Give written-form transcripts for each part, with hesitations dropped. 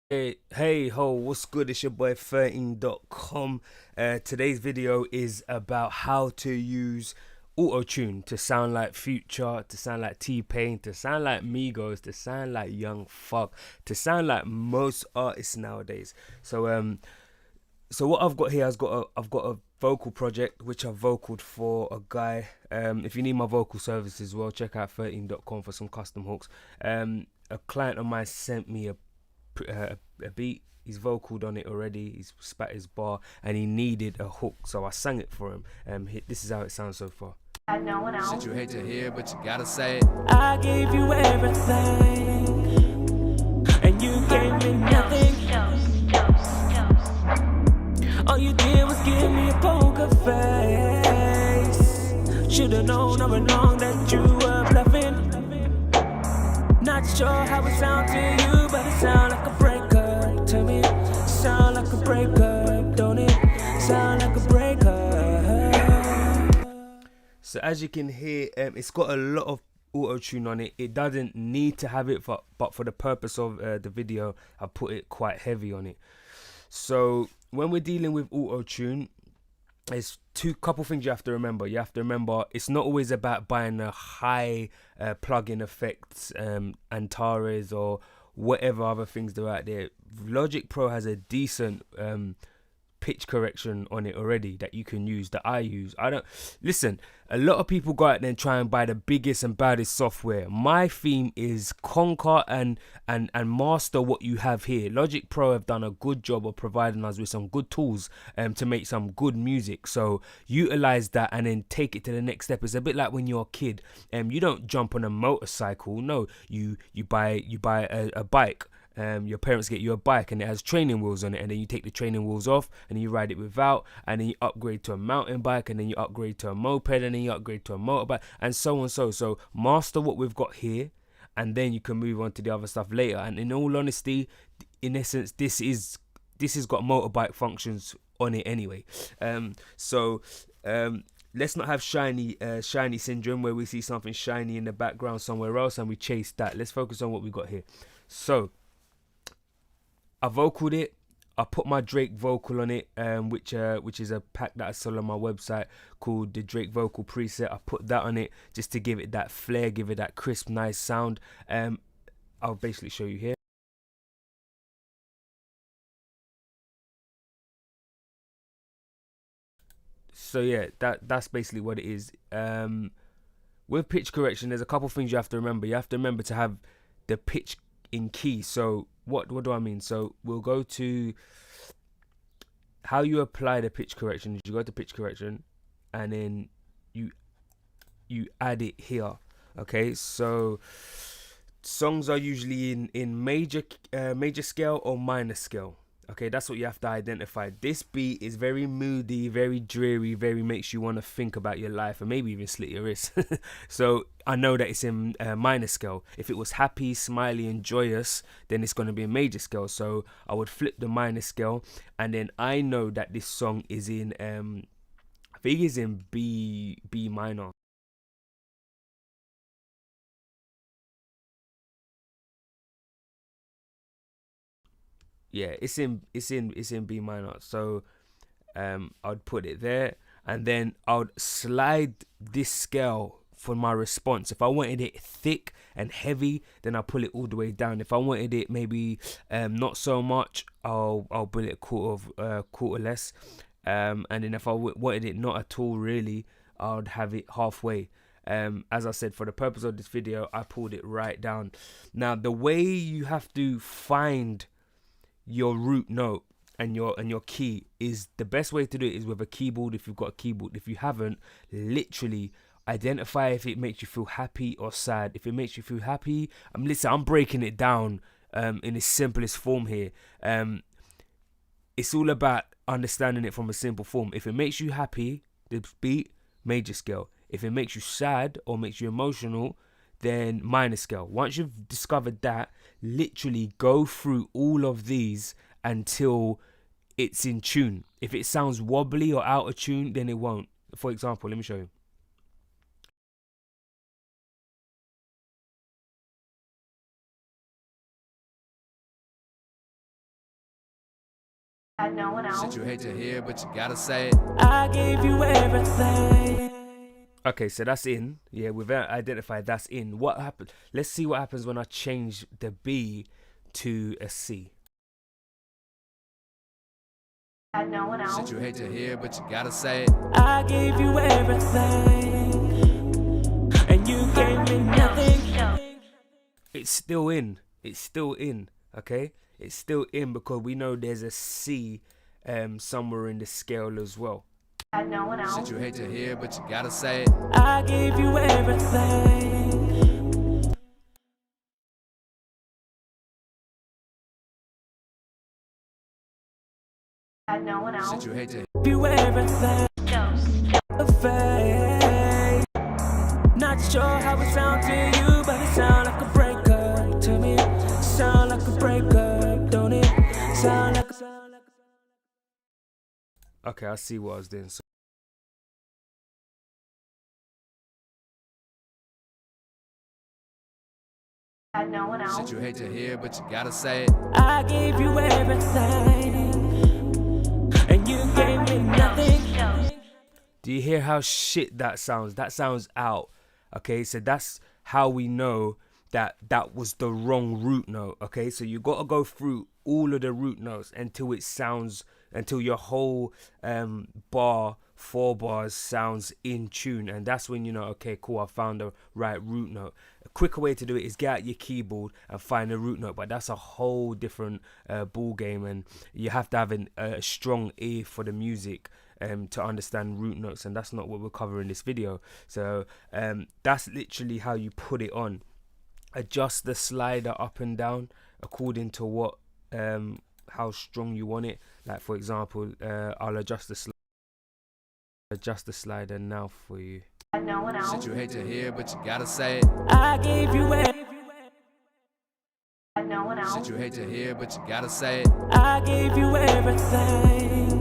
Hey ho, what's good? It's your boy 13.com. Today's video is about how to use Autotune to sound like Future, to sound like T-Pain, to sound like Migos, to sound like Young Fuck, to sound like most artists nowadays. So what I've got here, I've got a vocal project which I've vocaled for a guy. If you need my vocal service as well, check out 13.com for some custom hooks. A client of mine sent me a beat. He's vocaled on it already. He's spat his bar, and he needed a hook, so I sang it for him. This is how it sounds so far. No one else. Shit you hate to hear, but you gotta say it. I gave you everything, and you gave me nothing. All you did was give me a poker face. Should've known all along that you were bluffing. Not sure how it sounds to you, but it sound like a breakup to me. Sound like a breakup, don't it? Sound like a breakup. So as you can hear, it's got a lot of auto tune on it. It doesn't need to have it, but for the purpose of the video, I put it quite heavy on it. So when we're dealing with auto tune, there's couple things you have to remember. You have to remember it's not always about buying a high plug-in effects, Antares or whatever other things there are out there. Logic Pro has a decent pitch correction on it already that you can use, that I use. I don't listen. A lot of people go out there and try and buy the biggest and baddest software. My theme is conquer and master what you have here. Logic Pro have done a good job of providing us with some good tools to make some good music. So utilize that and then take it to the next step. It's a bit like when you're a kid. You don't jump on a motorcycle. No, you buy a bike. Your parents get you a bike and it has training wheels on it, and then you take the training wheels off and you ride it without, and then you upgrade to a mountain bike, and then you upgrade to a moped, and then you upgrade to a motorbike, and so on. So master what we've got here, and then you can move on to the other stuff later. And in all honesty, in essence, this has got motorbike functions on it anyway. Let's not have shiny syndrome where we see something shiny in the background somewhere else and we chase that. Let's focus on what we got here. So I vocaled it. I put my Drake vocal on it, which is a pack that I sell on my website called the Drake Vocal Preset. I put that on it just to give it that flair, give it that crisp, nice sound. I'll basically show you here. So yeah, that's basically what it is. With pitch correction, there's a couple things you have to remember. You have to remember to have the pitch in key. So what do I mean? So we'll go to how you apply the pitch correction. You go to pitch correction and then you add it here. Okay, so songs are usually in major scale or minor scale. Okay, that's what you have to identify. This beat is very moody, very dreary, very makes you want to think about your life and maybe even slit your wrist. So I know that it's in minor scale. If it was happy, smiley, and joyous, then it's going to be a major scale. So I would flip the minor scale, and then I know that this song is in, I think it's in B minor. Yeah, it's in B minor. So I'd put it there, and then I'd slide this scale for my response. If I wanted it thick and heavy, then I'll pull it all the way down. If I wanted it maybe not so much, I'll pull it a quarter less. And then if I wanted it not at all really, I'd have it halfway. As I said, for the purpose of this video, I pulled it right down. Now the way you have to find your root note and your key is the best way to do it is with a keyboard. If you've got a keyboard, if you haven't, literally identify if it makes you feel happy or sad. If it makes you feel happy, I'm breaking it down in its simplest form here. It's all about understanding it from a simple form. If it makes you happy, the beat, major scale. If it makes you sad or makes you emotional, then minor scale. Once you've discovered that, literally go through all of these until it's in tune. If it sounds wobbly or out of tune, then it won't. For example, let me show you. Shit you hate to hear, but you gotta say it. I gave you everything. Okay, so that's in. Yeah, we've identified that's in. What happened? Let's see what happens when I change the B to a C. Shit you hate to hear, but you gotta say it. I gave you everything, and you gave me nothing. It's still in. It's still in. Okay, it's still in because we know there's a C somewhere in the scale as well. Shit you hate to hear, but you gotta say it. I gave you everything. Shit you hate to You everything. Face. Not sure how it sounds to you, but it sounds like a breakup to me. Sound like a breakup, don't it? Sound like a... Okay, I see what I was doing. So Shit you hate to hear, but you gotta say it. I gave you everything, and you gave me nothing. do you hear how shit that sounds? That sounds out. Okay, so that's how we know that that was the wrong root note. Okay, so you got to go through all of the root notes until it sounds, until your whole bar, 4 bars sounds in tune, and that's when you know, okay, cool, I found the right root note. A quicker way to do it is get out your keyboard and find a root note, but that's a whole different ball game, and you have to have a strong ear for the music to understand root notes, and that's not what we'll cover in this video. So that's literally how you put it on. Adjust the slider up and down according to what how strong you want it. Like for example, I'll adjust the slider now for you. Shit you hate to hear, but you gotta say it. I gave you everything. Shit you hate to hear, but you gotta say it. I gave you everything,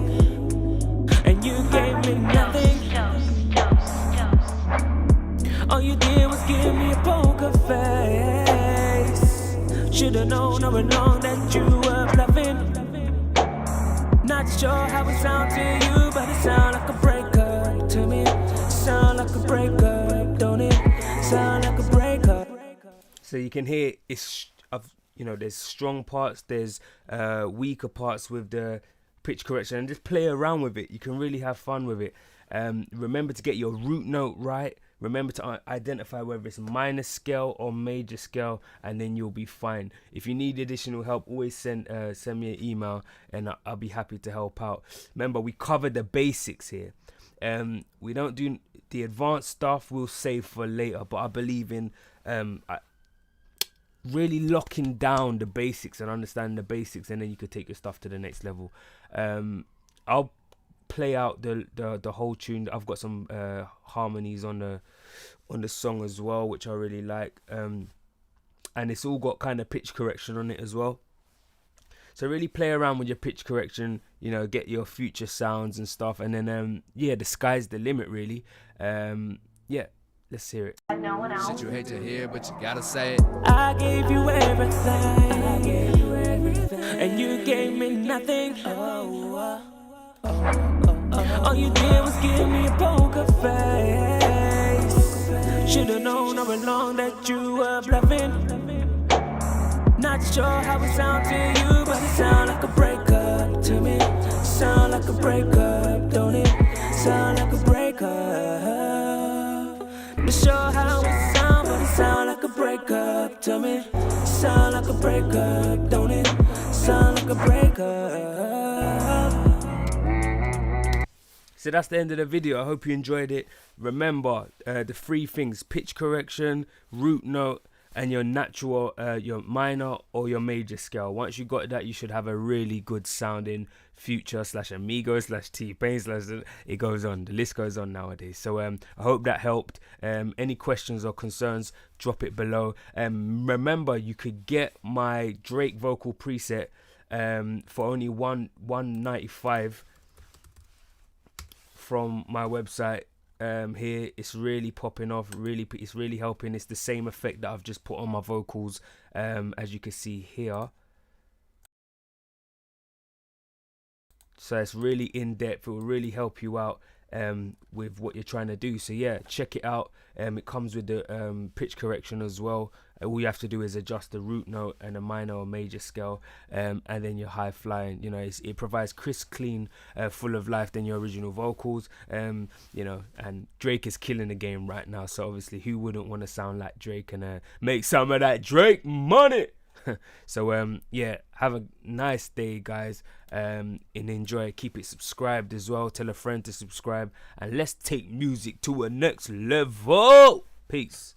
and you gave me nothing. All you did was give me a poker face. Should've known all along that you were bluffing. Not sure how it sounds to you, but it sounds like a breakup to me. Sound like a breakup, don't it? Sound like a breakup. So you can hear it's you know, there's strong parts, there's weaker parts with the pitch correction, and just play around with it. You can really have fun with it. Remember to get your root note right. Remember to identify whether it's minor scale or major scale, and then you'll be fine. If you need additional help, always send me an email, and I'll be happy to help out. Remember, we cover the basics here. We don't do the advanced stuff. We'll save for later, but I believe in really locking down the basics and understanding the basics, and then you could take your stuff to the next level. I'll play out the whole tune. I've got some harmonies on the song as well, which I really like, and it's all got kind of pitch correction on it as well. So really play around with your pitch correction, you know, get your future sounds and stuff, and then yeah, the sky's the limit really. Yeah, let's hear it. Shit you hate to hear, but you gotta say it. I gave you everything, and you gave me nothing. All you did was give me a poker face. Should've known all along that you were bluffing. Not sure how it sounds to you, but it sound like a breakup to me. Sound like a breakup, don't it? Sound like a breakup. Not sure how it sound, but it sound like a breakup to me. Sound like a breakup, don't it? Sound like a breakup. So that's the end of the video. I hope you enjoyed it. Remember the 3 things: pitch correction, root note, and your natural, your minor or your major scale. Once you got that, you should have a really good sounding Future / Amigo / T-Pain / it goes on. The list goes on nowadays. So I hope that helped. Any questions or concerns, drop it below. Remember, you could get my Drake vocal preset for only $195 from my website. Here it's really popping off, it's really helping. It's the same effect that I've just put on my vocals, as you can see here. So it's really in depth. It will really help you out with what you're trying to do. So yeah, check it out. It comes with the pitch correction as well. All you have to do is adjust the root note and a minor or major scale, and then you're high flying. You know, it provides crisp, clean, full of life than your original vocals. You know, and Drake is killing the game right now. So obviously, who wouldn't want to sound like Drake and make some of that Drake money? So yeah, have a nice day, guys, and enjoy. Keep it subscribed as well. Tell a friend to subscribe, and let's take music to a next level. Peace.